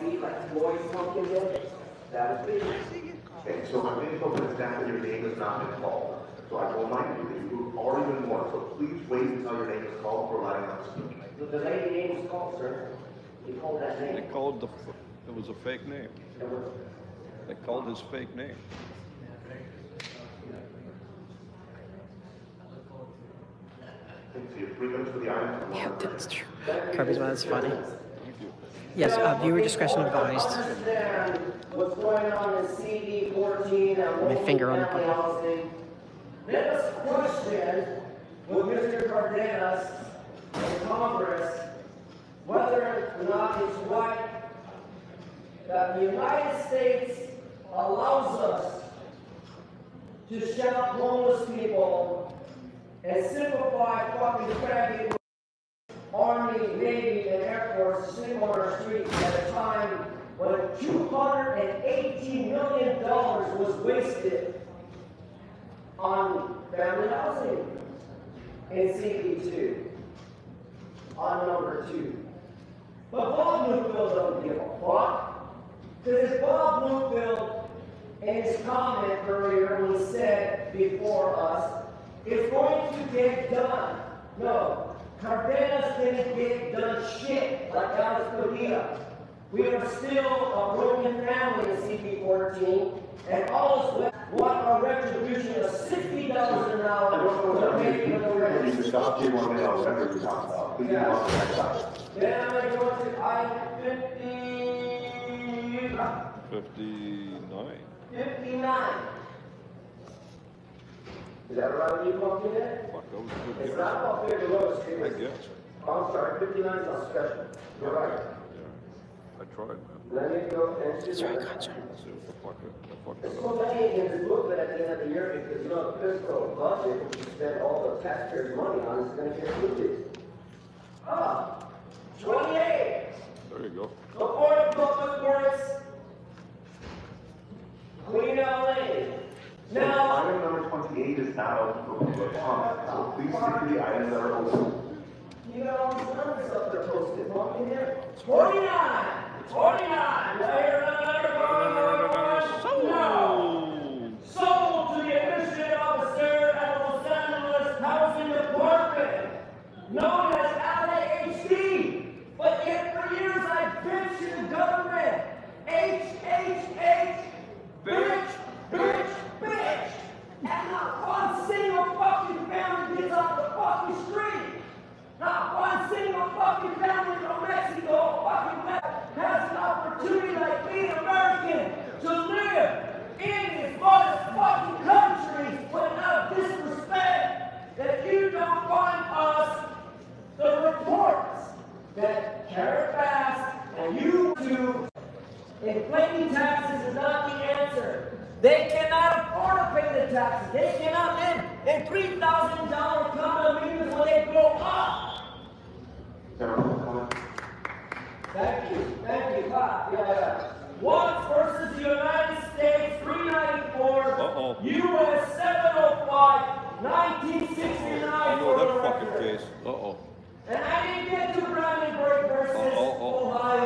feet like Floyd smoking did. That was me. Okay, so my main focus is that your name has not been called. So I will remind you that you've already been warned, so please wait until your name is called for allowing us to speak. The lady name was called, sir. You called that They name. called it was a fake name. They called his fake name. Okay, so you have 3 minutes for the item. Yeah, that's true. Kirby's one, that's funny. Thank you. Yes, viewer discretion advised. Understand what's going on in CD 14 and My finger on the multifamily housing. Let us question with Mr. Cardenas in Congress whether or not it's right that the United States allows us to shout homeless people and simplify fucking traffic. Army, Navy, and Air Force sleep on our streets at a time when $218 million was wasted on family housing in CP2, on number 2. But Bob Newfield doesn't give a fuck, because Bob Newfield, in his comment earlier, when he said before us, it's going to get done. No. Cardenas didn't get done shit like Alex Padilla. We are still a broken family in CP14, and all is well. Want a retribution of $60 an hour to pay for the You rent. can stop here 1 minute, I'll remember you talking about. Please move on to the next item. Then I'm going to go to item 59. 59. Is that right when you walked in there? Fuck, that was a good It's guess. not about fair to lowest. I guess. I'm sorry, 59 is on special. You're right. Yeah. I tried, man. Let me go and see. Sorry, gotcha. Let's see if I fuck it There's up. so many in this booklet at the end of the year because, you know, the fiscal budget, which you spend all the taxpayers' money on, is gonna get diluted. 28, There you go. the Board of Public Works, Queen LA. So Now, item number 28 is not open for public comment, so please stick to the items that are open. you got all these numbers up there posted, walk in here. 49, 49, no. Sold to the administrative officer at Los Angeles Housing Department, known as LAHD. But yet for years I've bitched to the government. HHH, bitch, bitch, bitch. And not one single fucking family gets off the fucking street. Not one single fucking family from Mexico fucking has an opportunity like being American to live in this motherfucking country without disrespect that you don't find us the reports that Carrot Bass and you do. Inflating taxes is not the answer. They cannot afford to pay the taxes. They cannot live in $3,000 condominiums when they grow up. General comment? Thank you. Yeah. Watts versus the United States, 394, Uh-oh. U.S. 705, 1969 I know for the that fucking record. case. Uh-oh. And I didn't get to Brandenburg versus Ohio.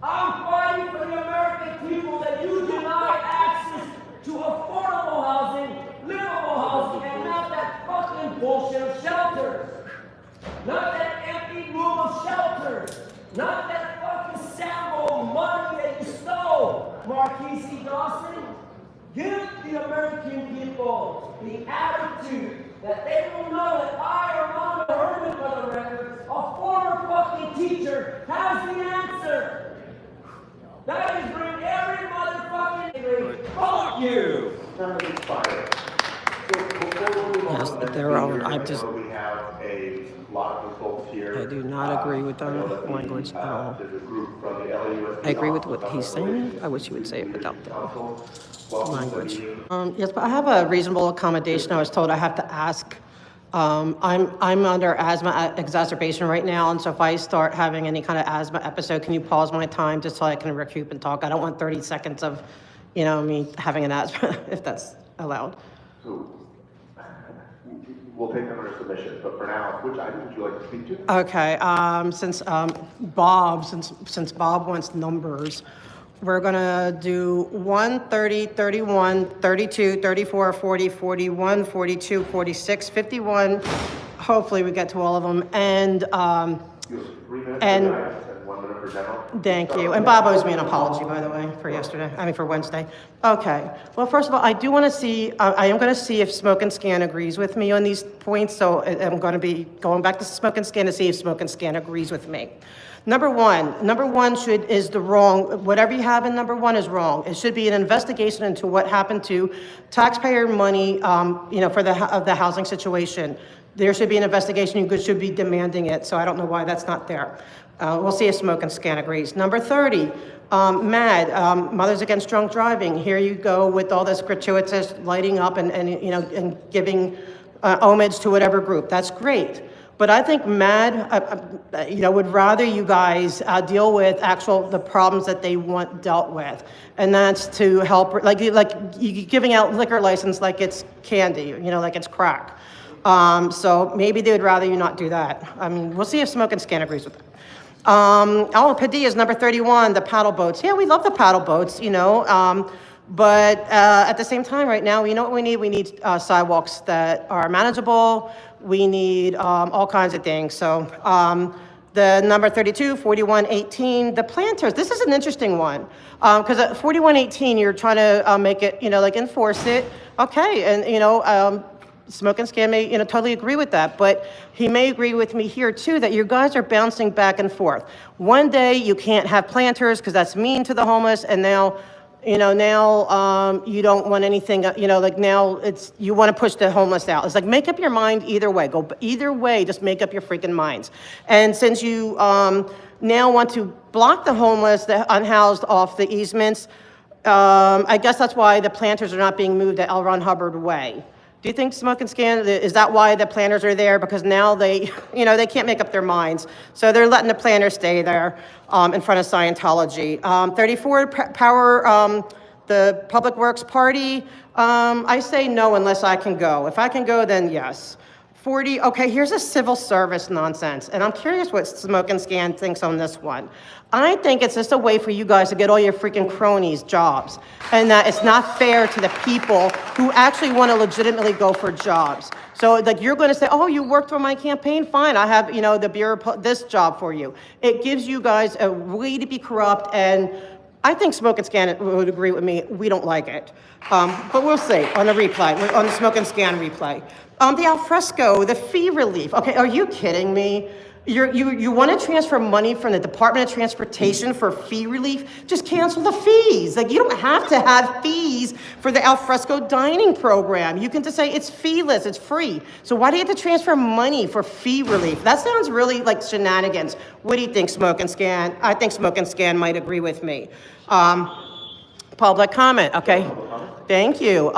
I'm fighting for the American people that you deny access to affordable housing, livable housing, and not that fucking bullshit of shelters. Not that empty room of shelters. Not that fucking sample money that you stole, Marquis C. Dawson. Give the American people the attitude that they will know that I, Armando Herman, for the record, a former fucking teacher, has the answer. That is bring every motherfucking fuck you. Time is expired. So before we move on Yes, to the next they're all- speaker, I know just- we have a lot of folks here. I do not agree with I know the that language at all. There's a group from the LAUSD I agree with Office what of he's saying. Relations I wish you would say it without Leadership the Council. Welcome to the language. meeting. Yes, but I have a reasonable accommodation. I was told I have to ask. I'm under asthma exacerbation right now, and so if I start having any kind of asthma episode, can you pause my time just so I can recoup and talk? I don't want 30 seconds of, me having an asthma, if that's allowed. So, we'll take them under submission, but for now, which item would you like to speak to? Okay, since Bob wants numbers, we're gonna do 1, 30, 31, 32, 34, 40, 41, 42, 46, 51. Hopefully we get to all of them, and, You have 3 minutes for and- the items and 1 minute for general. thank you. And Bob owes me an apology, by the way, for yesterday, for Wednesday. Okay, well, first of all, I do want to see, I am going to see if Smoke and Scan agrees with me on these points, so I'm going to be going back to Smoke and Scan to see if Smoke and Scan agrees with me. Number one is the wrong, whatever you have in number 1 is wrong. It should be an investigation into what happened to taxpayer money, for the housing situation. There should be an investigation, you should be demanding it, so I don't know why that's not there. We'll see if Smoke and Scan agrees. Number 30, MAD, Mothers Against Drunk Driving. Here you go with all this gratuitous lighting up and giving homage to whatever group. That's great. But I think MAD, would rather you guys deal with the problems that they want dealt with. And that's to help, like you giving out liquor license like it's candy, like it's crack. So maybe they would rather you not do that. I mean, we'll see if Smoke and Scan agrees with that. Padilla's number 31, the paddle boats. Yeah, we love the paddle boats, but at the same time, right now, you know what we need? We need sidewalks that are manageable. We need all kinds of things. So the number 32, 4118, the planters. This is an interesting one because at 4118, you're trying to make it, enforce it. Okay, and Smoke and Scan may, totally agree with that, but he may agree with me here too that you guys are bouncing back and forth. One day you can't have planters because that's mean to the homeless, and now, you don't want anything, now you want to push the homeless out. It's like make up your mind either way. Go either way, just make up your freaking minds. And since you now want to block the homeless, the unhoused off the easements, I guess that's why the planters are not being moved at L. Ron Hubbard Way. Do you think Smoke and Scan, is that why the planters are there? Because now they, they can't make up their minds. So they're letting the planters stay there in front of Scientology. 34, Power, the Public Works Party, I say no unless I can go. If I can go, then yes. 40, okay, here's a civil service nonsense. And I'm curious what Smoke and Scan thinks on this one. I think it's just a way for you guys to get all your freaking cronies jobs. And that it's not fair to the people who actually want to legitimately go for jobs. So like you're going to say, oh, you worked for my campaign? Fine, I have, the Bureau, this job for you. It gives you guys a way to be corrupt, and I think Smoke and Scan would agree with me. We don't like it. But we'll see on the replay, on the Smoke and Scan replay. The alfresco, the fee relief. Okay, are you kidding me? You want to transfer money from the Department of Transportation for fee relief? Just cancel the fees. Like, you don't have to have fees for the alfresco dining program. You can just say it's feeless, it's free. So why do you have to transfer money for fee relief? That sounds really like shenanigans. What do you think, Smoke and Scan? I think Smoke and Scan might agree with me. Public comment, okay. Thank you.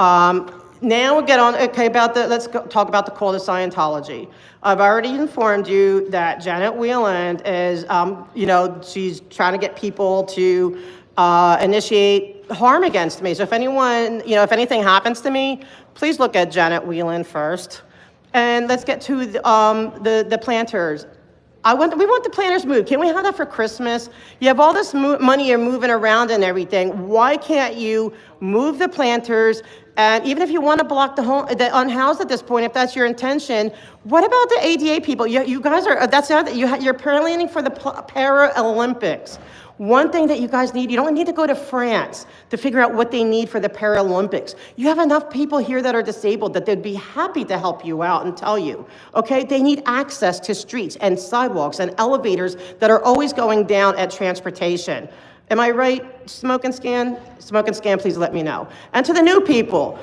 Now we'll get on, okay, let's talk about the call to Scientology. I've already informed you that Janet Wieland is, she's trying to get people to initiate harm against me. So if anyone, if anything happens to me, please look at Janet Wieland first. And let's get to the planters. We want the planters moved. Can we have that for Christmas? You have all this money you're moving around and everything. Why can't you move the planters? And even if you want to block the unhoused at this point, if that's your intention, what about the ADA people? You guys are, you're planning for the Paralympics. One thing that you guys need, you don't need to go to France to figure out what they need for the Paralympics. You have enough people here that are disabled that they'd be happy to help you out and tell you, okay? They need access to streets and sidewalks and elevators that are always going down at transportation. Am I right, Smoke and Scan? Smoke and Scan, please let me know. And to the new people,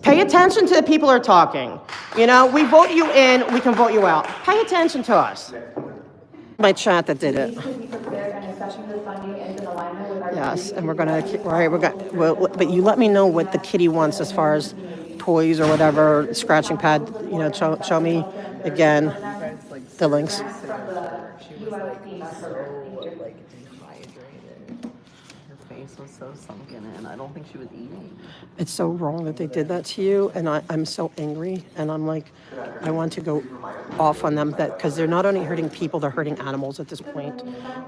pay attention to the people who are talking. We vote you in, we can vote you out. Pay attention to us. My chat that did it. Yes, and we're gonna, but you let me know what the kitty wants as far as toys or whatever, scratching pad, show me again the links. face was so sunken in. I don't think she was eating. It's so wrong that they did that to you, and I'm so angry, and I'm like, I want to go off on them that because they're not only hurting people, they're hurting animals at this point,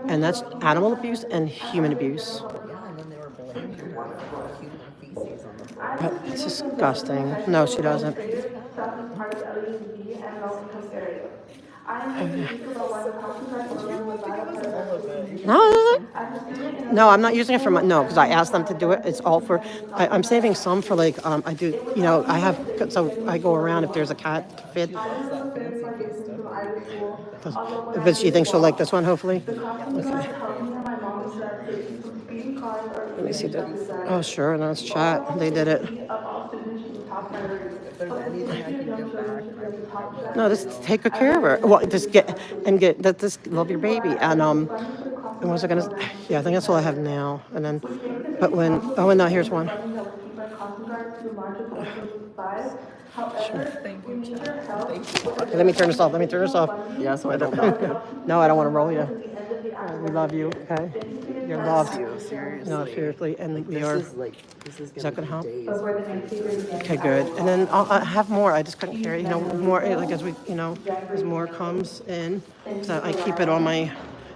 and that's animal abuse and human abuse. Yeah, and then they were blaming her for human feces on the floor. But it's disgusting. No, she doesn't. No, no, I'm not using it for my, no, because I asked them to do it. It's all for, I'm saving some for like, I do, you know, I have, so I go around if there's a cat to feed. But she thinks she'll like this one, hopefully. Okay. Let me see that. Oh, sure, no, it's chat. They did it. If there's anything I can give back, No, just take good care of her. Well, just get that. Just love your baby. And what was I gonna? Yeah, I think that's all I have now. And then, but when and no, here's one. thank you, Chad. Thank you. Okay, let me turn this off. Let me turn this off. Yeah, so I don't know. No, I don't want to roll you. We love you. Okay, you're loved. Seriously. No, seriously, and we This are. is like, this is that gonna gonna be help? days. Okay, good. And then I'll have more. I just couldn't carry, you know, more like as we, you know, as more comes in. So I keep it on my,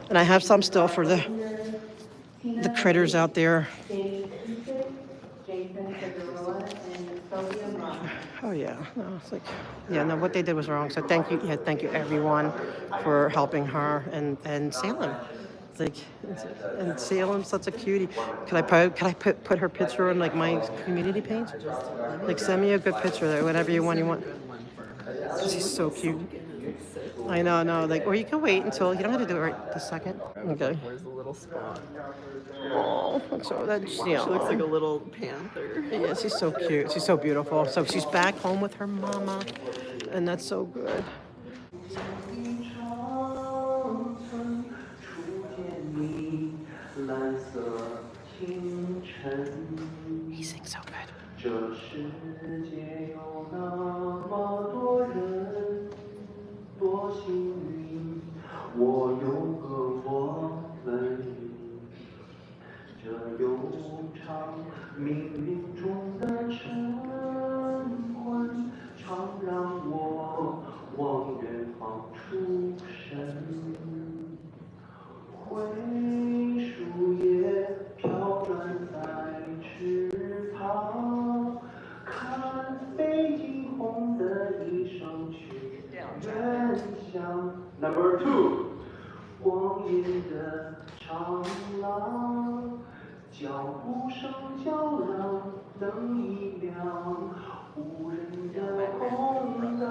and I have some still for the critters out there. Oh yeah, no, it's like, yeah, no, what they did was wrong. So thank you, yeah, thank you everyone for helping her and Salem. It's like, and Salem's such a cutie. Could I put her picture on like my community page? Like send me a good picture there, whatever you want. She's so cute. I know, like, or you can wait until, you don't have to do it right this second. Okay. Where's the little spot? Oh, so that's, yeah. She looks like a little panther. Yeah, she's so cute. She's so beautiful. So she's back home with her mama, and that's so good. He sings so good. 这世界有那么多人，多幸运，我有个我们。这悠长命运中的晨昏，常让我往远方出神。灰树叶飘转在翅膀，看北京红的一生去远乡。Number 2， 光阴的长廊，脚步声叫嚷，灯一亮，无人的空荡。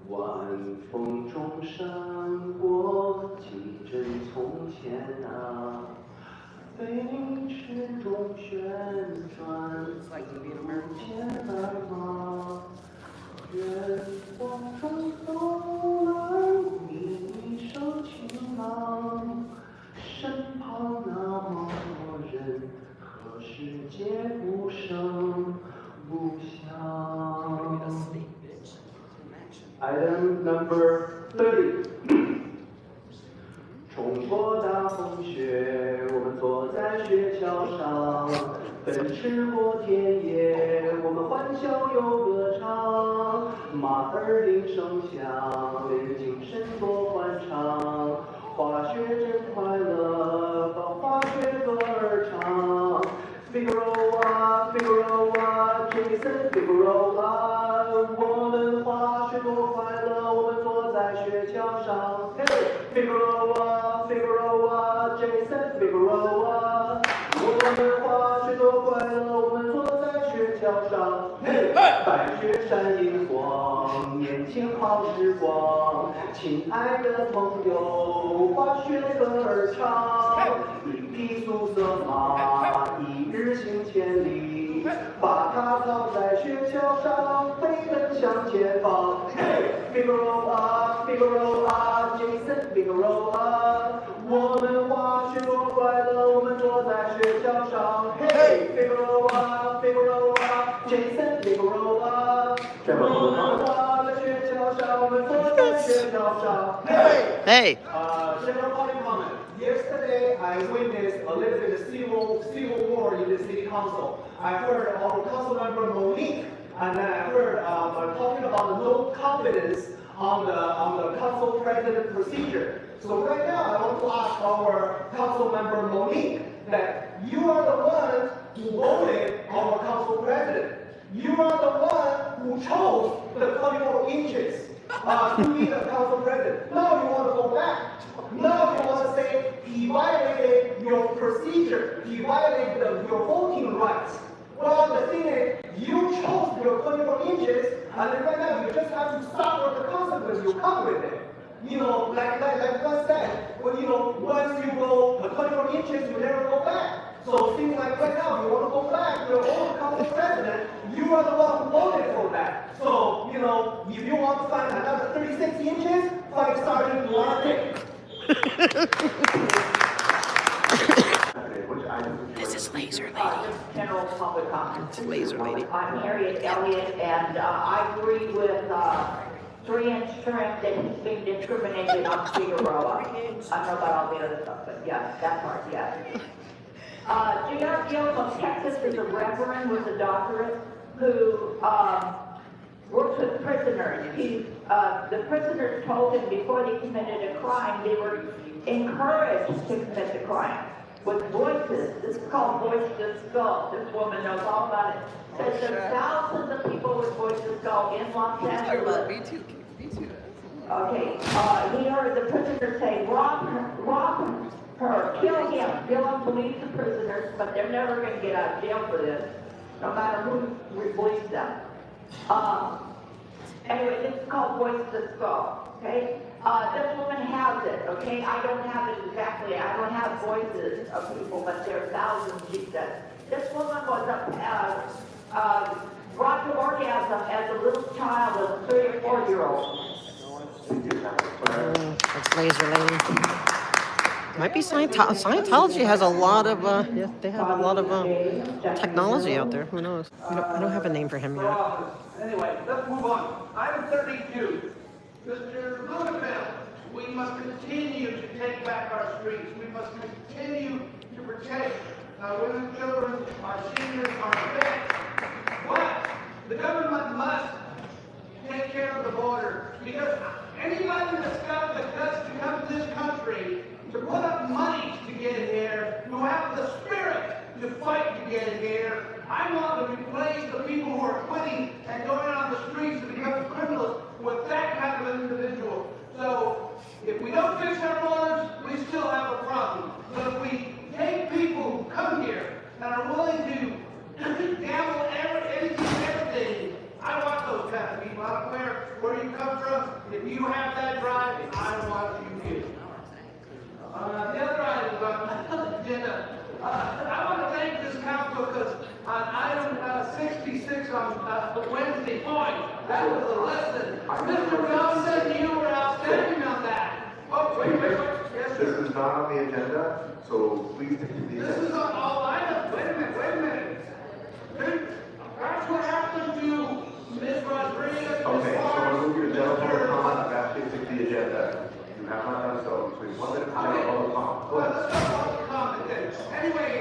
晚风中闪过几帧从前啊，飞驰中旋转，如前来吗？远方中走来你一声情郎，身旁那么多人，可世界不声不响。Item number 30。冲过大风雪，我们坐在雪橇上，奔驰过田野，我们欢笑又歌唱。马儿铃声响，人精神多欢畅。滑雪真快乐，把滑雪歌儿唱。Figueroa, Figueroa, Jason Figueroa， 我们滑雪多快乐，我们坐在雪橇上。Figueroa, Figueroa, Jason Figueroa， 我们滑雪多快乐，我们坐在雪橇上。白雪山银光，年轻好时光，亲爱的朋友，滑雪歌儿唱。一匹素色马，一日行千里，把它藏在雪橇上，飞奔向前方。Figueroa, Figueroa, Jason Figueroa， 我们滑雪多快乐，我们坐在雪橇上。Figueroa, Figueroa, Jason Figueroa， 我们滑在雪橇上，我们坐在雪橇上。Hey. General public comment. yesterday I witnessed a little bit of civil war in the city council. I heard our council member Monique, and then I heard talking about the no confidence on the council president procedure. So right now I want to ask our council member Monique that you are the one who voted our council president. You are the one who chose the 24 inches to be the council president. Now you want to go back. Now you want to say he violated your procedure. He violated your voting rights. Well, the thing is, you chose your 24 inches, and then right now you just have to suffer the consequences you come with it. You know, like God said, well, you know, once you go 24 inches, you never go back. So things like right now, you want to go back to your own council president, you are the one who voted for that. So, you know, if you want to find another 36 inches, find Sergeant Duarte. This is Laser Lady. Just general public comment. It's Laser Lady. I'm Harriet Elliott, and I agree with 3-inch trim that he's being discriminated on Figueroa. I don't know about all the other stuff, but yeah, that part, yeah. J.R. Gill from Texas is a reverend with a doctorate who works with prisoners. The prisoners told him before they committed a crime, they were encouraged to commit the crime with voices. This is called Voice to Skull. This woman knows all about it. Says there's thousands of people with Voice to Skull in Los Angeles. Me too. Okay, he heard the prisoner say, rob her, kill him. Bill believes the prisoners, but they're never going to get out of jail for this, no matter who believes them. Anyway, this is called Voice to Skull, okay? This woman has it, okay? I don't have it exactly. I don't have voices of people, but there are thousands, she said. This woman was brought to orgasm as a little child, as a 3 or 4-year-old. That's Laser Lady. Might be Scientology has a lot of, they have a lot of technology out there. Who knows? I don't have a name for him yet. Anyway, let's move on. Item 32. Mr. Blumenfeld, we must continue to take back our streets. We must continue to protect our women, children, our seniors, our vets. But the government must take care of the border, because anybody that's got the guts to come to this country, to put up money to get here, who have the spirit to fight to get here, I want to replace the people who are quitting and going on the streets and becoming criminals with that kind of an individual. So, if we don't fix our borders, we still have a problem. But if we take people who come here and are willing to gamble anything and everything, I want those kind of people. I don't care where you come from. If you have that drive, I want you here. The other items on the agenda. I want to thank this council because on item 66 on Wednesday point, that was a lesson. Mr. Johnson, you were outstanding on that. Oh, wait. Yes, This sir. is not on the agenda, so please stick to the This is agenda. on all items. Wait a minute. That's what happened to Ms. Rodriguez. Okay, so remove your general public comment, that's stick to the agenda. You have not done so, so you want to general public comment. Go Well, ahead. let's talk about the comment then. Anyway,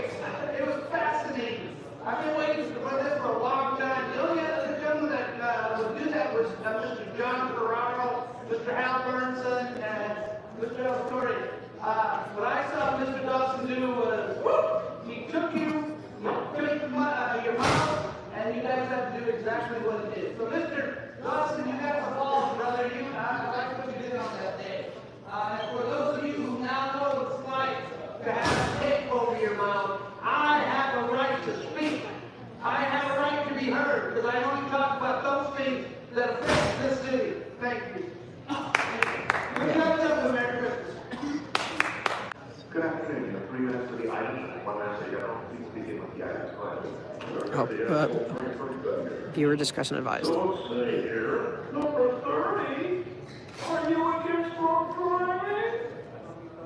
it was fascinating. I've been waiting for this for a long time. The only other gentleman that would do that was Mr. John Ferraro, Mr. Hal Burnson, and Mr. El Torre. What I saw Mr. Dawson do was, he took you, took your mouth, and you guys have to do exactly what he did. So Mr. Dawson, you got the ball, brother. I like what you did on that day. And for those of you who now know what it's like to have a tape over your mouth, I have a right to speak. I have a right to be heard, because I only talk about those things that affect this city. Thank you. Good night, Merry Christmas. Good afternoon, you have 3 minutes for the items, 1 minute for the general. Please begin with the items. Go ahead. Viewer discretion advised. Don't say here, number 30, are you against drunk driving?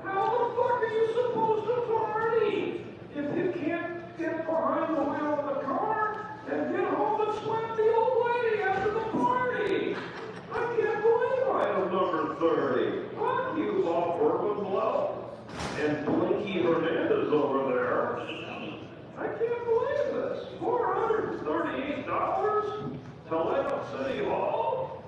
How the fuck are you supposed to party? If you can't get behind the wheel of the car, then get home and slap the old lady after the party. I can't believe item number 30. Fuck you, Law Bourbon Blow. and Blinky Hernandez over there. I can't believe this. $438 to light up City Hall?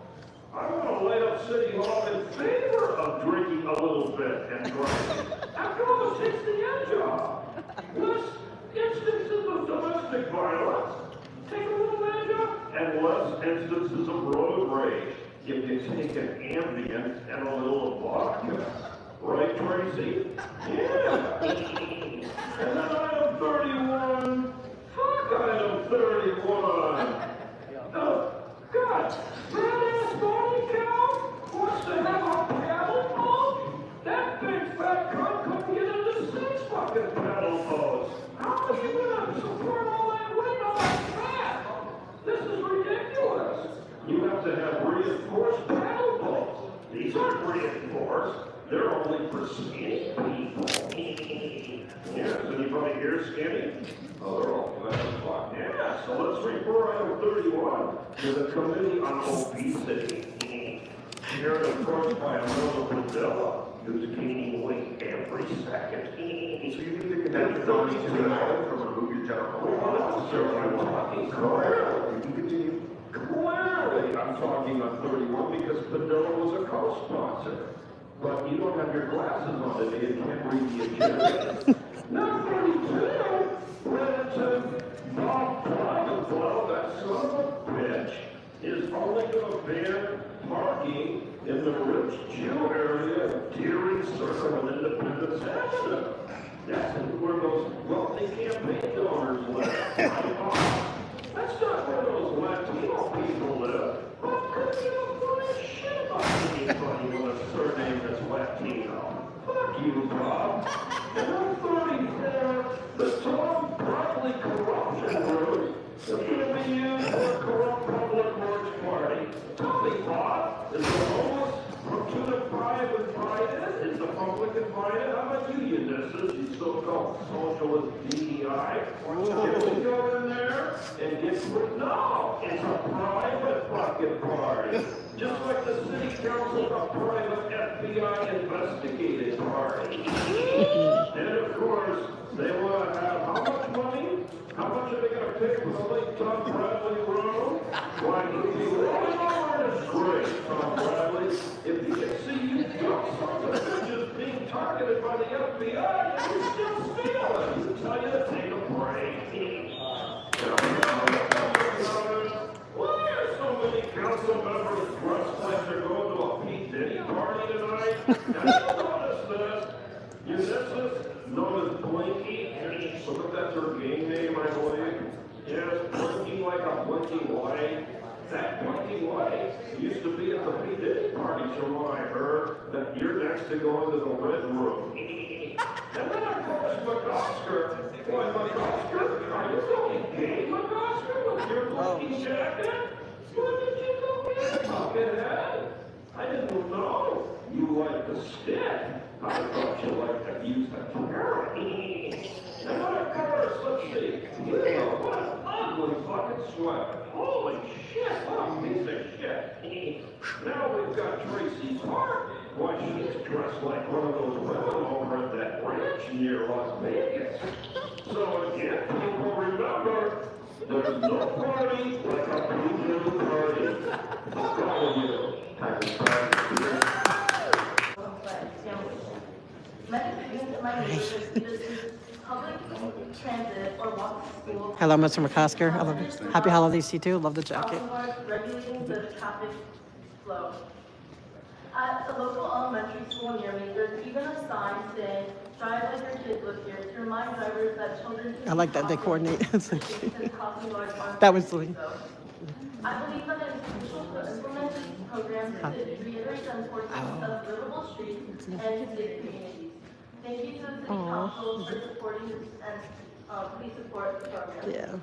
I want to light up City Hall in favor of drinking a little bit and driving. After all, it takes the edge off. Less instances of domestic violence, take a little edge off, and less instances of road rage. If you take an Ambien and a little vodka. Right, Tracy? Yeah. And then item 31. Fuck item 31. Oh, God. Badass body count wants to have a paddle boat? That big fat cunt couldn't get into 6 fucking paddle boats. How are you gonna support all that weight on that fat? This is ridiculous. You have to have reinforced paddle boats. These aren't reinforced. They're only for skinny people. Yes, anybody here skinny? Oh, they're all fat as fuck. Yeah, so let's refer item 31 to the Committee on Obesity. Here approached by a little Padilla who's gaining weight every second. So you need to condense your nomination to the item from remove your general. Well, sir, I'm talking clearly. You can continue. Clearly, I'm talking on 31 because Padilla was a co-sponsor. But you don't have your glasses on today and can't read the agenda. Now 32, Remington Bob Private, that son of a bitch, is only going to ban parking in the rich Jew area of Deering Circle and Independence Avenue. That's where those wealthy campaign donors live. That's not where those Latino people live. But could you give a shit about anybody with a surname that's Latino? Fuck you, Bob. And I'm 34, the Tom Bradley corruption route is going to be used for a corrupt public works party. Tell me, Bob, is the homeless from Tuna Five invited? Is the public invited? How about you, Ulysses, you so-called socialist DEI? Can we go in there and get put? No, it's a private fucking party. Just like the city council, a private FBI investigative party. And of course, they want to have how much money? How much are they going to pay for the late Tom Bradley Road? Why, he'll be rolling over in his grave, Tom Bradley. If he can see you dumb sons of bitches being targeted by the FBI, you're still stealing. He'll tell you to take a break. Why are so many council members dressed like they're going to a Pete Diddy party tonight? Now, you notice this. Ulysses, known as Blinky, so that's her game name, I believe. Yes, blinking like a blinking light. That blinking light used to be at the Pete Diddy parties, from what I heard, that you're next to go into the red room. And then, of course, McOsker. Why, McOsker, are you going gay, McOsker, with your blinking jacket? Where did you go get, buckethead? I didn't know you liked the stick. I thought you liked to use the carrot. And then, of course, let's see. What an ugly fucking sweater. Holy shit, what a piece of shit. Now we've got Tracy Park. Why, she's dressed like one of those women over at that ranch near Las Vegas. So again, people remember, there's no party like a blue party. Fuck all of you. Public transit or walk to school. Hello, Mr. McCosker. I love it. Happy holidays to you too. Love the jacket. Regulating the traffic flow. At the local elementary school near me, there's even a sign saying, "Drive like your kids live here," to remind drivers that children can I like that they be coordinate. It's like- costly large funds That was to do silly. so. I believe that it is crucial to implement these programs to reiterate the importance of livable streets and safe communities. Thank you to the city council for supporting this and please support the program. Yeah.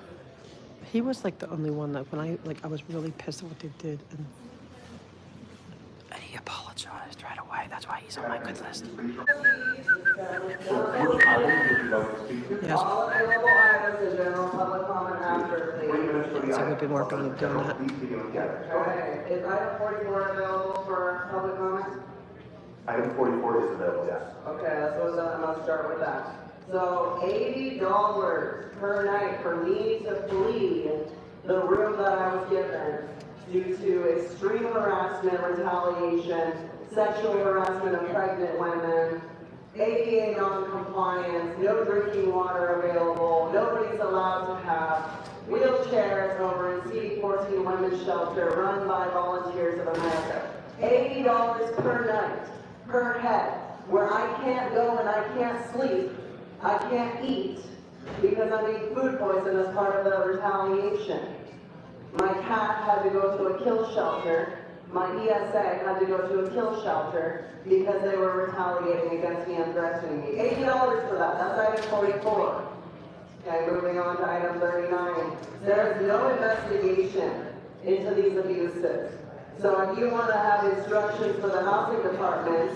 He was like the only one that when I was really pissed at what they did, and he apologized right away. That's why he's on my good list. Yes. All available items is general public comment after, please. So we've been working on doing that. Okay, is item 44 available for public comment? Item 44 is available, yes. Okay, let's go with that. I'm gonna start with that. So $80 per night for me to flee the room that I was given due to extreme harassment, retaliation, sexual harassment of pregnant women, ADA non-compliance, no drinking water available, nobody's allowed to have wheelchairs over in CD14 Women's Shelter run by Volunteers of America. $80 per night, per head, where I can't go and I can't sleep, I can't eat, because I made food poison as part of the retaliation. My cat had to go to a kill shelter. My ESA had to go to a kill shelter because they were retaliating against me and threatening me. $80 for that. That's item 44. Okay, moving on to item 39. There is no investigation into these abuses. So if you want to have instructions for the housing department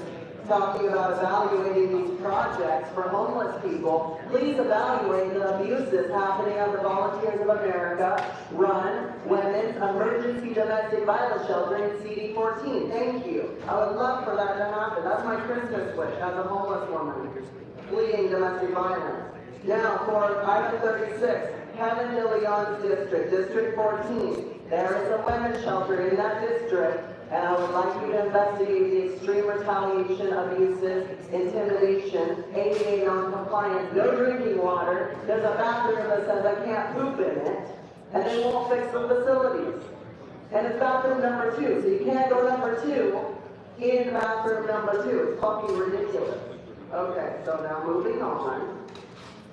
talking about evaluating these projects for homeless people, please evaluate the abuses happening at the Volunteers of America run Women's Emergency Domestic Violence Shelter in CD14. Thank you. I would love for that to happen. That's my Christmas wish as a homeless woman fleeing domestic violence. Now for item 36, Kevin DeLeon's district, District 14. There is a women's shelter in that district, and I would like you to investigate the extreme retaliation, abuses, intimidation, ADA non-compliance, no drinking water. There's a bathroom that says I can't poop in it, and they won't fix the facilities. And it's bathroom number 2, so you can't go number 2 in bathroom number 2. It's fucking ridiculous. Okay, so now moving on.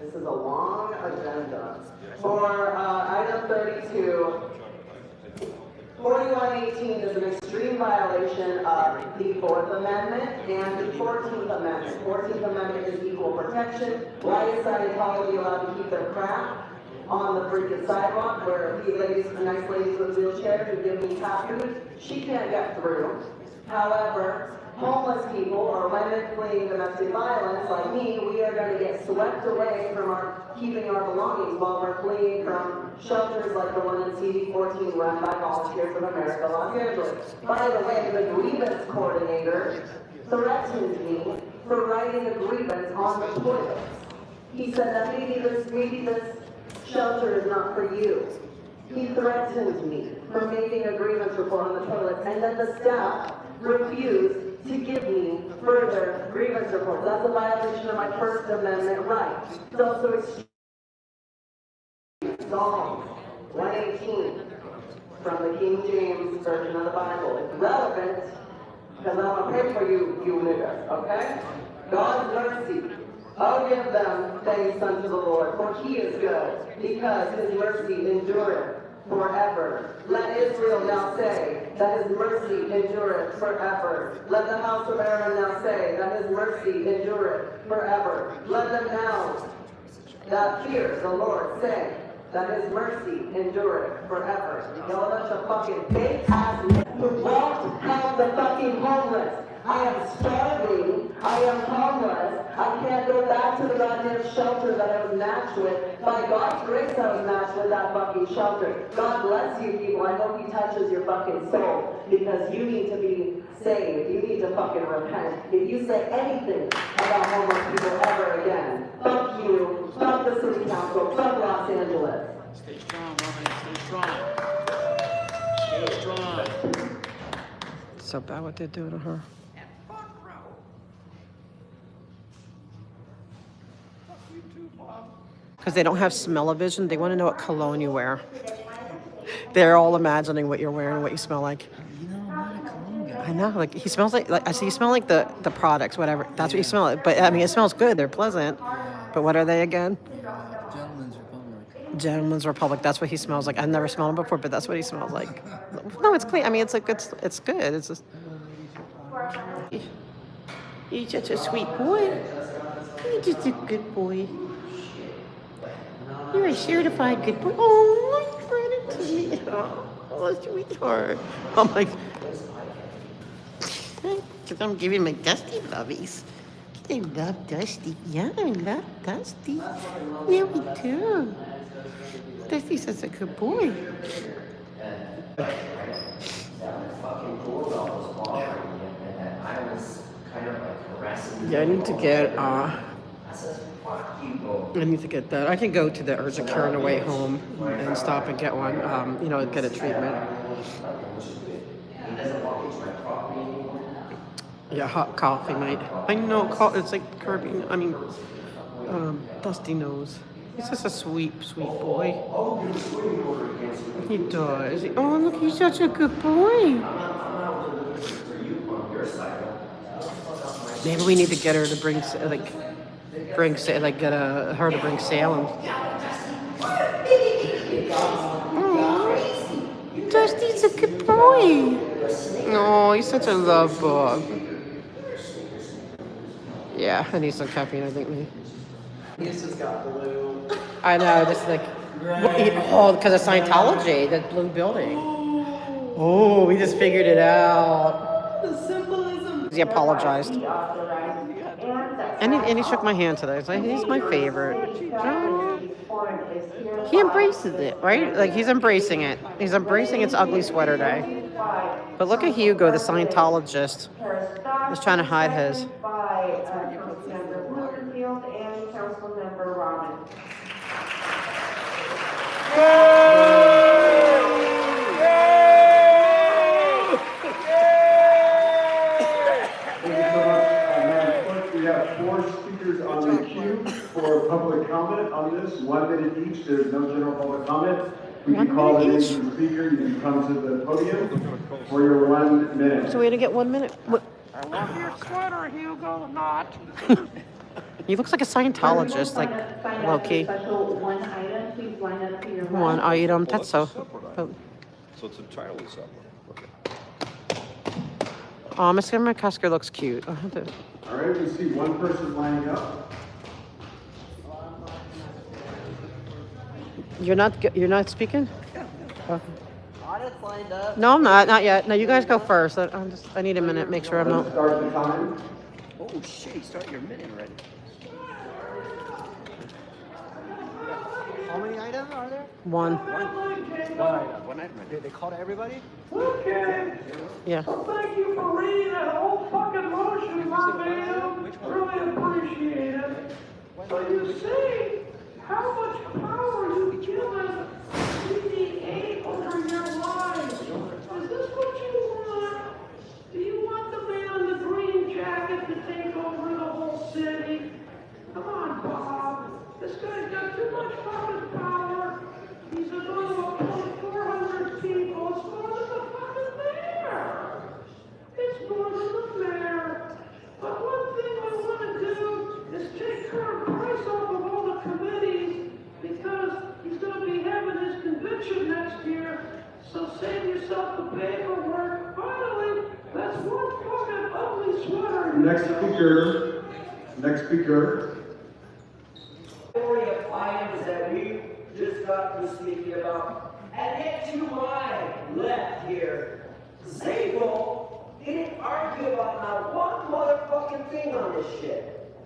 This is a long agenda. For item 32, 4118 is an extreme violation of the 4th Amendment and the 14th Amendment. 14th Amendment is equal protection. Why is Scientology allowed to keep their crap on the freaking sidewalk where nice ladies with wheelchairs who give me cat food? She can't get through. However, homeless people or women fleeing domestic violence like me, we are going to get swept away from keeping our belongings while we're fleeing from shelters like the one in CD14 run by Volunteers of America, Los Angeles. By the way, the grievance coordinator threatened me for writing a grievance on the toilet. He said that maybe this shelter is not for you. He threatened me for making a grievance report on the toilet, and then the staff refused to give me further grievance reports. That's a violation of my First Amendment right. It's also Psalm 118 from the King James Version of the Bible. It's relevant because I want to pray for you niggas, okay? God's mercy. Oh, give them thanks unto the Lord, for he is good, because his mercy endureth forever. Let Israel now say that his mercy endureth forever. Let the house of Aaron now say that his mercy endureth forever. Let them now that fear the Lord say that his mercy endureth forever. Y'all bunch of fucking fake ass who won't help the fucking homeless. I am starving. I am homeless. I can't go back to the goddamn shelter that I was matched with. By God's grace, I was matched with that fucking shelter. God bless you people. I hope he touches your fucking soul. Because you need to be saved. You need to fucking repent. If you say anything about homeless people ever again, fuck you. Fuck the city council. Fuck Los Angeles. Stay strong, woman. Stay strong. Stay strong. So bad what they do to her. Because they don't have smell-o-vision, they want to know what cologne you wear. They're all imagining what you're wearing, what you smell like. You know, I'm not a cologne guy. I know, like he smells like I see you smell like the products, whatever. That's what you smell like. But I mean, it smells good. They're pleasant. But what are they again? Gentleman's Republic. Gentleman's Republic. That's what he smells like. I've never smelled him before, but that's what he smells like. No, it's clean. I mean, it's like it's good. It's just. He's such a sweet boy. You're just a good boy. You're a certified good boy. Oh, my friend, to me. Oh, sweetheart. I'm like, because I'm giving my Dusty lovies. I love Dusty. Yeah, I love Dusty. Yeah, we do. Dusty's such a good boy. That fucking doorbell was bothering me, and I was kind of Yeah, I need to get, I says, fuck you, bro. I need to get that. I can go to the urgent care on the way home and stop and get one, get a treatment. He doesn't walk into my property anymore. Yeah, hot coffee night. I know, it's like Caribbean, Dusty Nose. He's just a sweet, sweet boy. He does. Oh, look, he's such a good boy. Maybe we need to get her to bring her to bring Salem. Aww, Dusty's a good boy. Oh, he's such a love bug. Yeah, I need some caffeine, I think, maybe. He's just got blue. I know, just like, because of Scientology, that blue building. Oh, we just figured it out. The symbolism. He apologized. And he shook my hand today. It's like, he's my favorite. He embraces it, right? Like, he's embracing it. He's embracing its ugly sweater day. But look at Hugo, the Scientologist. He's trying to hide his. By Councilmember Blumenfield and Councilmember Robin. Thank you so much, Madam Clerk. We have 4 speakers on the queue for public comment on this. 1 minute each. There's no general public comment. We can call the name of the speaker. You can come to the podium for your 1 minute. So we had to get 1 minute. What? I love your sweater, Hugo, not. He looks like a Scientologist, like low-key. Special one item, please line up to your One left. item, that's so. So it's entirely separate. Okay. Oh, Miss McCusker looks cute. I'll have to... All right, we see 1 person lining up. You're not speaking? Okay. Audit's lined up. No, I'm not yet. No, you guys go first. I need a minute, make sure I'm Let's not. start the time. Oh, shit, start your minute already. How many items are there? One. One item. Did they call to everybody? Okay. Yeah. Well, thank you for reading that whole fucking motion verbatim. Really appreciate it. So you see how much power you've given CDA over your lives. Is this what you want? Do you want the man in the green jacket to take over the whole city? Come on, Bob. This guy's got too much fucking power. He's going to appoint 400 people. It's more than the fucking mayor. It's more than the mayor. But one thing I want to do is take Kurt Price off of all the committees because he's going to be having his conviction next year. So save yourself the paperwork. Finally, that's one fucking ugly sweater. Next speaker. Next speaker. Story of items that we just got to speaking about. And yet to my left here, Zabel didn't argue about not one motherfucking thing on this shit.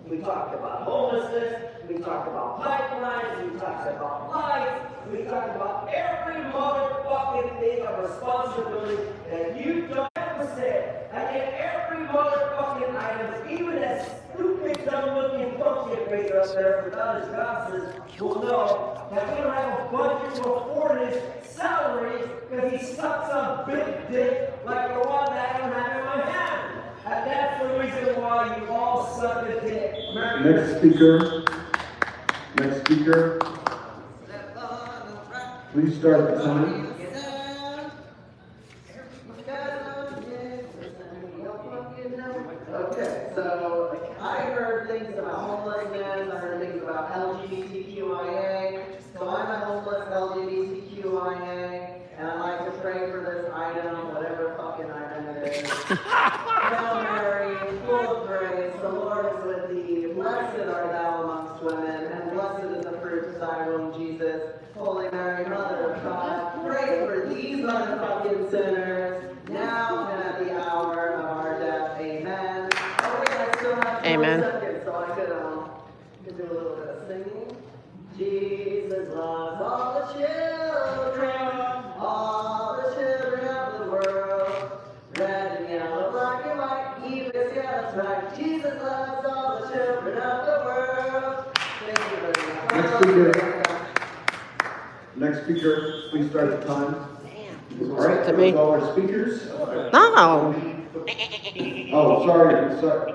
We talked about homelessness, we talked about pipelines, we talked about lights, we talked about every motherfucking thing of responsibility that you don't ever say. And yet every motherfucking item, even that stupid, dumb-looking pumpkin face up there without his glasses, will know that we don't have a budget to afford his salary because he sucks a big dick like the one that I don't have in my hand. And that's the reason why you all suck a dick. Next speaker. Next speaker. Please start the time. Okay, so I heard things about homelessness, I heard things about LGBTQIA. So I'm a homeless LGBTQIA, and I like to pray for this item, whatever fucking item it is. Hail Mary, full of grace, the Lord is with thee. Blessed art thou amongst women, and blessed is the fruit of thy womb, Jesus. Holy Mary, Mother of God, pray for these motherfucking sinners, now and at the hour of our death. Amen. Okay, I still have 4 Amen. seconds, so I could do a little bit of singing. Jesus loves all the children of the world. Red and yellow, black and white, even, yeah, that's right. Jesus loves Next speaker, please start the time. All right, To me. that's all our speakers. No. Oh, sorry,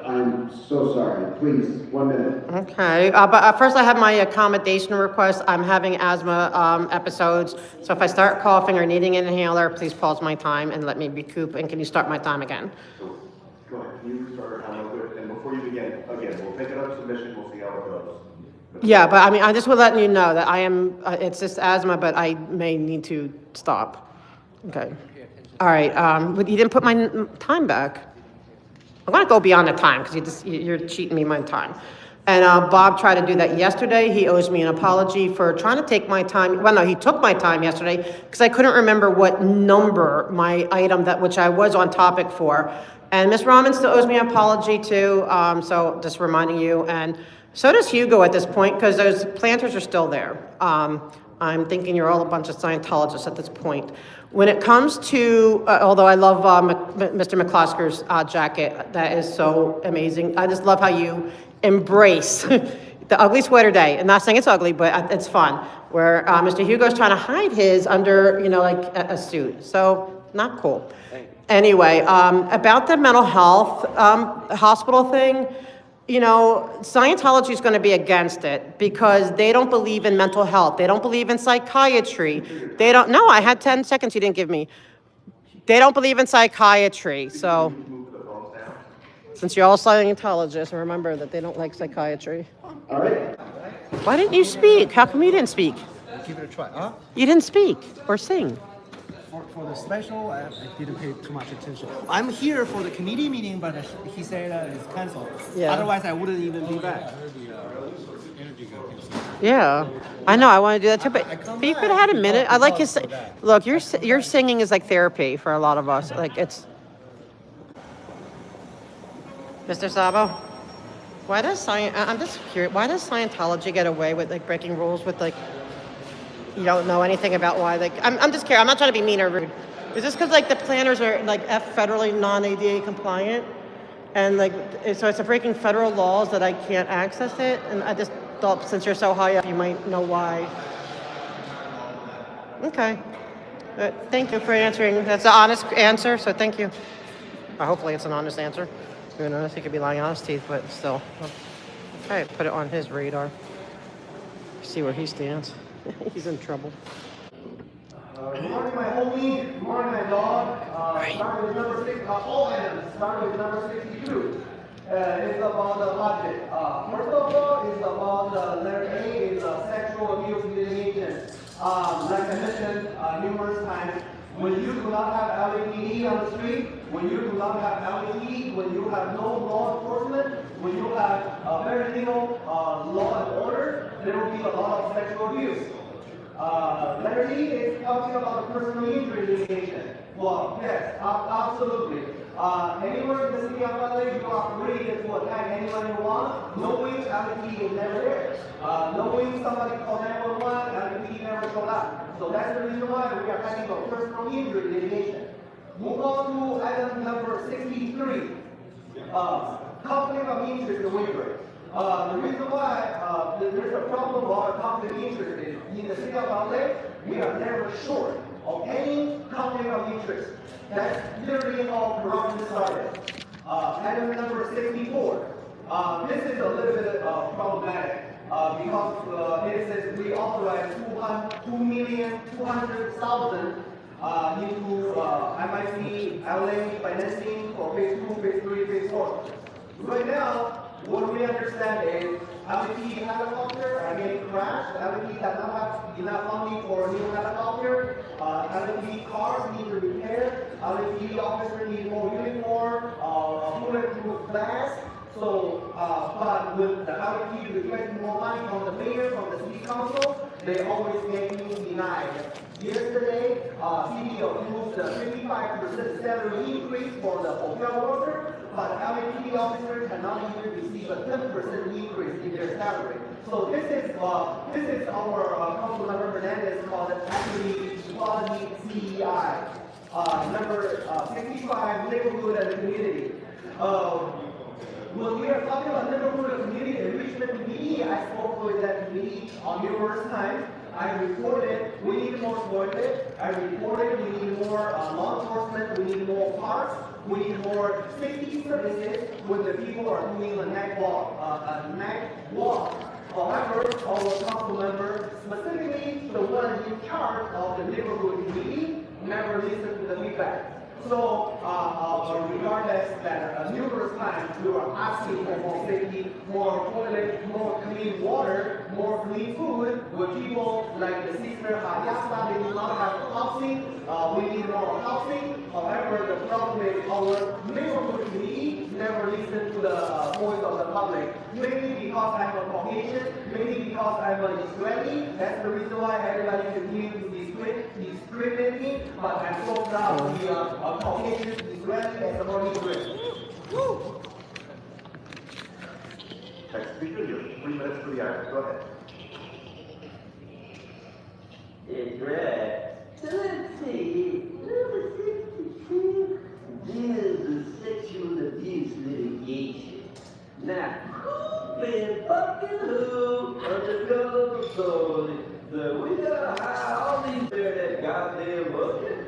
I'm so sorry. Please, 1 minute. Okay, but first I have my accommodation request. I'm having asthma episodes, so if I start coughing or needing an inhaler, please pause my time and let me recoup, and can you start my time again? So, go ahead, can you start how good, and before you begin, again, we'll pick it up submission, we'll see how it goes. Yeah, but I mean, I just was letting you know that I am, it's just asthma, but I may need to stop. Okay. All right, but you didn't put my time back. I'm gonna go beyond the time, because you're cheating me my time. And Bob tried to do that yesterday. He owes me an apology for trying to take my time. Well, no, he took my time yesterday, because I couldn't remember what number my item which I was on topic for. And Ms. Rahman still owes me an apology too, so just reminding you. And so does Hugo at this point, because those planters are still there. I'm thinking you're all a bunch of Scientologists at this point. When it comes to, although I love Mr. McClosker's jacket, that is so amazing. I just love how you embrace the ugly sweater day. I'm not saying it's ugly, but it's fun. Where Mr. Hugo's trying to hide his under, like a suit. So, not cool. Anyway, about the mental health hospital thing, Scientology is going to be against it because they don't believe in mental health. They don't believe in psychiatry. No, I had 10 seconds you didn't give me. They don't believe in psychiatry. So, since you're all Scientologists, remember that they don't like psychiatry. All right. Why didn't you speak? How come you didn't speak? Give it a try, huh? You didn't speak or sing. For the special, I didn't pay too much attention. I'm here for the committee meeting, but he said it's canceled. Yeah. Otherwise, I wouldn't even be back. Yeah, I know. I want to do that too, but you could have had a minute. I like his. Look, your singing is like therapy for a lot of us. Like it's. Mr. Sabo, I'm just curious. Why does Scientology get away with like breaking rules with like? You don't know anything about why. Like I'm just curious. I'm not trying to be mean or rude. Is this because like the planners are like federally non-ADA compliant, and like so it's breaking federal laws that I can't access it? And I just thought since you're so high up, you might know why. Okay. Thank you for answering. That's an honest answer. So thank you. Hopefully it's an honest answer. Who knows? He could be lying on his teeth, but still. Okay, put it on his radar. See where he stands. He's in trouble. Good morning, my homie. Good morning, my dog. Starting with number 6, all items. Starting with number 62. It's about the budget. First of all, it's about letter A, is sexual abuse litigation. Like I mentioned numerous times, when you do not have LAPD on the street, when you do not have LAPD, when you have no law enforcement, when you have very little law and order, there will be a lot of sexual abuse. Letter D is talking about personal injury litigation. Well, yes, absolutely. Anywhere in the city of LA, you are free to attack anyone you want. Knowing LAPD is never there. Knowing somebody called 911, LAPD never showed up. So that's the reason why we are talking about personal injury litigation. Move on to item number 63. Conflict of interest waiver. The reason why there's a problem about conflict of interest is in the city of LA, we are never short of any conflict of interest. That's literally how corruption started. Item number 64. This is a little bit problematic because it says we authorized $2,200,000 into MIC LA financing for phase 2, phase 3, phase 4. Right now, what we understand is LAPD helicopter crashed. LAPD does not have enough money for a new helicopter. LAPD cars need to repair. LAPD officers need more uniform, bulletproof glass. So, but with the LAPD requesting more money from the mayor, from the city council, they always get denied. Yesterday, city approved a 55% salary increase for the hotel worker, but LAPD officers cannot even receive a 10% increase in their salary. So this is our council member Fernandez called Equity Equality CEI. Number 65, neighborhood and community. When we are talking about neighborhood and community enrichment committee, I spoke with that committee me numerous times. I reported we need more toilet. I reported we need more law enforcement. We need more parks. We need more safety services when the people are doing a night walk. However, our council member, specifically the one in charge of the neighborhood committee, never listened to the feedback. So, regardless that numerous times we were asking for more safety, more toilet, more clean water, more clean food, with people like the sister Hayasa, they do not have housing, we need more housing. However, the problem is our neighborhood committee never listened to the voice of the public. Maybe because I'm a Caucasian, maybe because I'm an Israeli, that's the reason why everybody continues to discriminate me, but I'm so proud to be a Caucasian Israeli and supporting Israel. Woo! Next speaker, you have 3 minutes for the item. Go ahead. It's red. Let's see. Number 62 deals with sexual abuse litigation. Now, who been fucking who under cover of authority? We gotta hire all these there that goddamn bucket.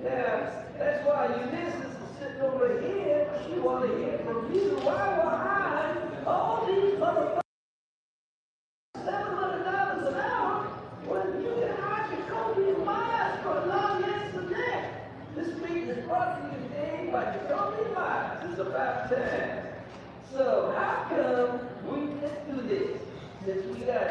Now, that's why Ulysses is sitting over here. She wanna hear from you. Why we're hiring all these motherfuckers $700 an hour when you can hire Jacoby Myers for a lot less than that. This meeting is brought to you today by Jacoby Myers. It's about time. So how come let's do this? Since we got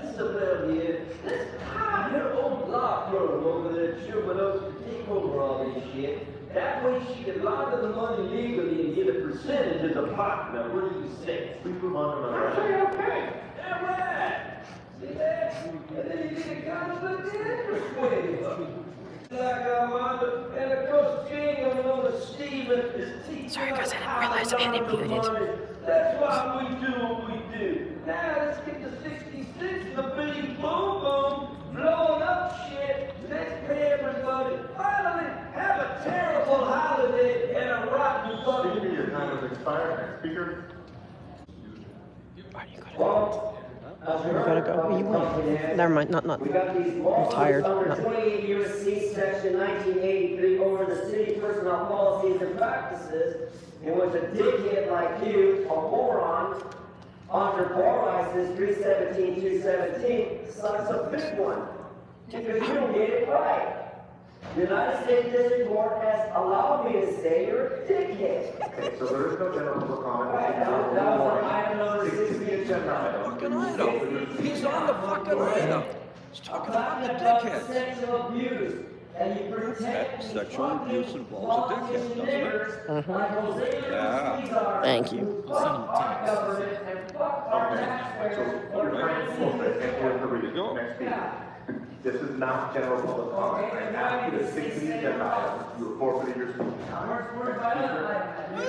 Isabel here, let's hire her own law firm over there at Sherman to take over all this shit. That way she can launder the money legally and get a percentage as a partner. What do you say? Please move on to another I item. say okay. All right. See that? And then you get a conflict of interest waiver. Like Armando, and across King, I'm on the Steven is teaching. Sorry, guys, I didn't realize I had it muted. That's why we do what we do. Now let's get to 66, the big boom boom, blowing up shit. Let's pay everybody. Finally, have a terrible holiday and a rotten Speaker, fucking. your time has expired. Next speaker. Well, You gotta go. You win. Never mind. Not. we got these laws tired. under No. 28 U.S.C. Section 1983 over the city personnel policies and practices in which a dickhead like you, a moron, under bar license 317-217, sucks a big one. Because you don't get it right. The United States District Court has allowed me to say you're a dickhead. Okay, so there is no general public comment. Right, that was on item number 60 agenda item. Fucking item. He's on the fucking item. He's talking about the About dickhead. sexual abuse, and you protect these Sexual abuse fucking involves a dickhead, doesn't it? niggers like Jose Yeah. Escobar, Thank you. who fuck our government and fuck our taxpayers for Your time is full, but thank you for reading. go. Next speaker. This is not general public comment. I asked you to stick to the agenda item. You were forfeiting your speaking time. Wait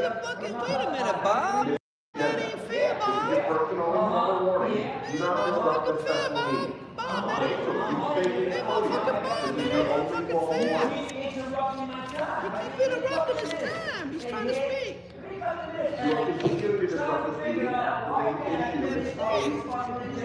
a minute, Bob. That ain't fair, This Bob. is personal and warning. Do not disrupt the session meeting. Okay, so you stay in the audience. This is your only one. Keep interrupting his time. He's trying to speak. You will continue to disrupt this meeting. The main issue is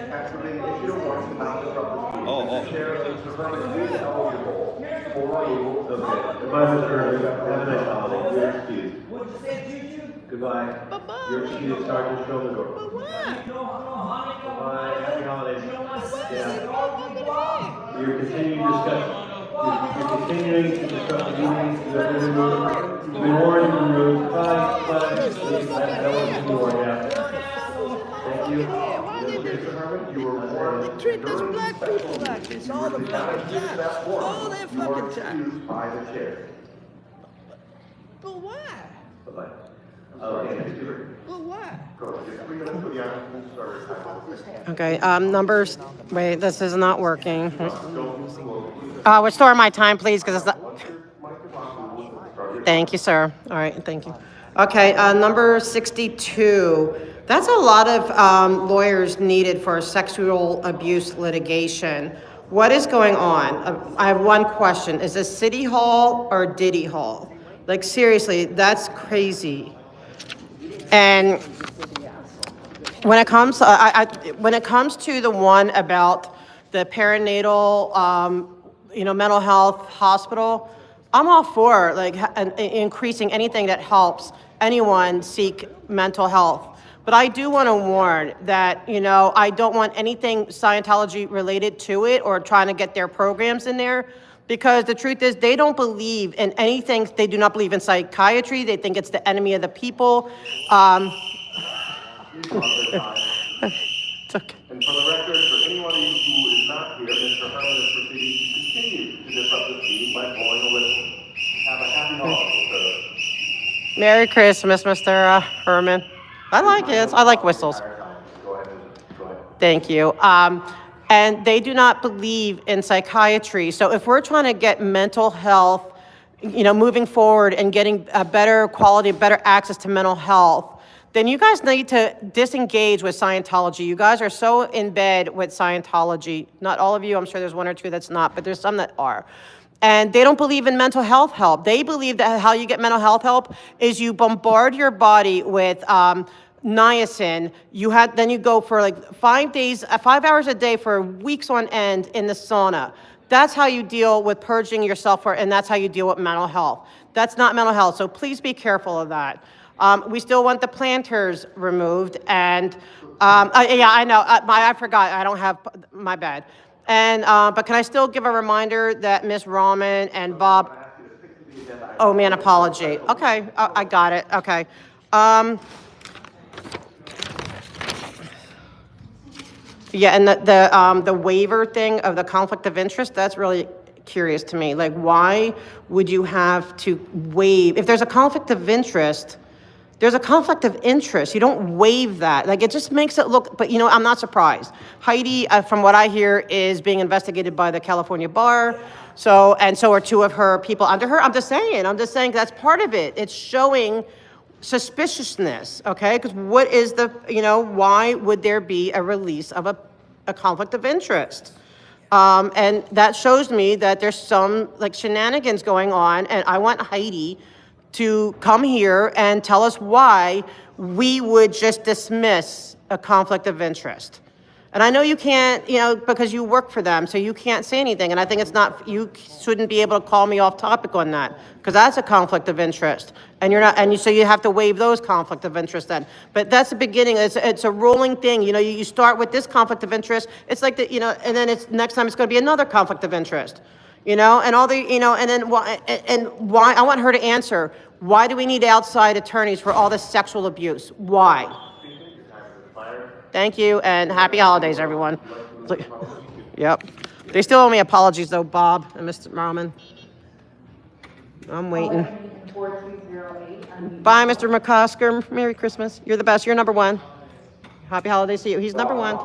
that's the main issue of what's about disrupt this meeting. Oh. The chair is perfectly eligible for removal. Okay, goodbye, Mr. Irving. Have a nice holiday. You're excused. Would you say Juju? Goodbye. Bye-bye. You're excused, Sergeant. Show the door. But why? Goodbye. Happy holidays. Yeah. Yeah. You're continuing discussion. You're continuing to discuss the meeting. You've been warned, removed. Bye. Please, I don't want you to warn you. Thank you. Mr. Herman, you were warned Treat those during black the people session. like this You all the did not fucking give time. that warning. All their You are fucking time. excused by the chair. But why? Bye-bye. Okay, next speaker. But why? Go ahead. You have 3 minutes for the item. We'll start your time. Okay. Numbers. Wait, this is not working. Don't Restore my time, please, because it's not. Once your mic is on, we will start your Thank you, sir. All right, thank you. Okay, number 62. That's a lot of lawyers needed for sexual abuse litigation. What is going on? I have one question. Is this City Hall or Diddy Hall? Like, seriously, that's crazy. And When it comes, when it comes to the one about the perinatal, mental health hospital, I'm all for like increasing anything that helps anyone seek mental health. But I do want to warn that, I don't want anything Scientology related to it or trying to get their programs in there. Because the truth is, they don't believe in anything. They do not believe in psychiatry. They think it's the enemy of the people. It's okay. And for the record, for anyone who is not here, Mr. Herman is proceeding to continue to disrupt this meeting by blowing a whistle. Have a happy holiday, sir. Merry Christmas, Mr. Herman. I like it. I like whistles. Go ahead. Thank you. And they do not believe in psychiatry. So if we're trying to get mental health, moving forward and getting a better quality, better access to mental health, then you guys need to disengage with Scientology. You guys are so in bed with Scientology. Not all of you, I'm sure there's one or two that's not, but there's some that are. And they don't believe in mental health help. They believe that how you get mental health help is you bombard your body with niacin. Then you go for like 5 hours a day for weeks on end in the sauna. That's how you deal with purging yourself, and that's how you deal with mental health. That's not mental health, so please be careful of that. We still want the planters removed, and I know, I forgot, I don't have, my bad. And, but can I still give a reminder that Ms. Rahman and Bob, oh man, apology. Okay, I got it, okay. Yeah, and the waiver thing of the conflict of interest, that's really curious to me. Like, why would you have to waive, if there's a conflict of interest, there's a conflict of interest. You don't waive that. Like, it just makes it look, but I'm not surprised. Heidi, from what I hear, is being investigated by the California Bar. So are two of her people under her. I'm just saying that's part of it. It's showing suspiciousness, okay? Because what is why would there be a release of a conflict of interest? And that shows me that there's some like shenanigans going on, and I want Heidi to come here and tell us why we would just dismiss a conflict of interest. And I know you can't, because you work for them, so you can't say anything. And I think you shouldn't be able to call me off topic on that, because that's a conflict of interest. And so you have to waive those conflict of interest then. But that's the beginning. It's a rolling thing. You start with this conflict of interest. It's like and then next time it's going to be another conflict of interest. And all the, and then why, I want her to answer, why do we need outside attorneys for all this sexual abuse? Why? Thank you, and happy holidays, everyone. Yep. They still owe me apologies, though, Bob and Mr. Rahman. I'm waiting. Bye, Mr. McCosker. Merry Christmas. You're the best. You're number one. Happy holidays to you. He's number one.